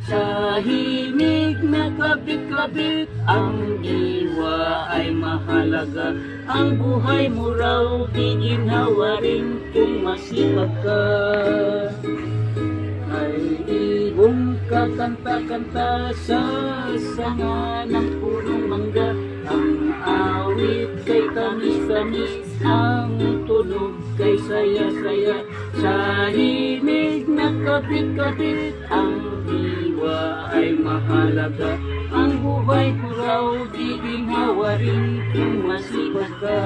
Sa himig na kabit-kabit, ang diwa ay mahalaga. Ang buhay mo raw di ginhawa rin kung masipag ka. Ay ibong kakanta-kanta sa sanga ng punong mangga. Ang awit kay tamis-tamis, ang tunog kay saya-saya. Sa himig na kabit-kabit, ang diwa ay mahalaga. Ang buhay ko raw di ginhawa rin kung masipag ka.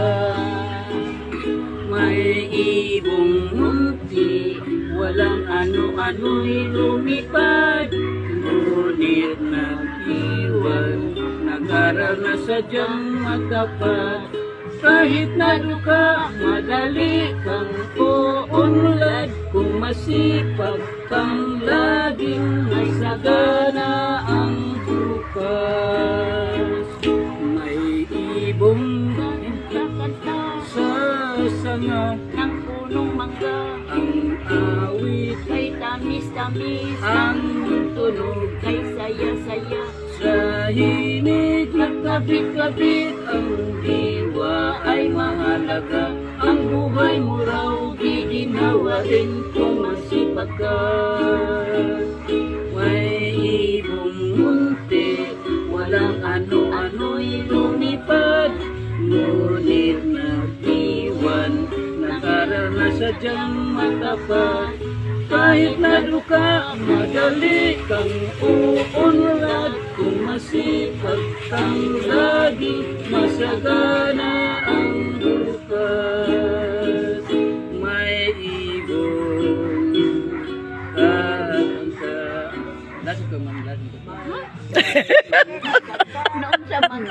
May ibong munti, walang ano-ano'y lumipad, ngunit nag-iwan, nag-aral na sadyang matapat. Kahit na duka, madali kang uunlad, kung masipag kang laging may sagana ang bukas. May ibong kakanta sa sanga ng punong mangga. Ang awit Kay tamis-tamis, ang tunog kay saya-saya. sa himig na kabit-kabit, ang diwa ay mahalaga. Ang buhay mo raw di ginawa rin kung masipag ka. May ibong munti, walang ano-ano'y lumipad, ngunit nag-iwan, nag-aral na sadyang matapat. Kahit na duka, madali kang uunlad, kung masipag kang lagi, masagana ang bukas. May ibong kakanta. Lasok ka man, lasok ka. Noon sa mga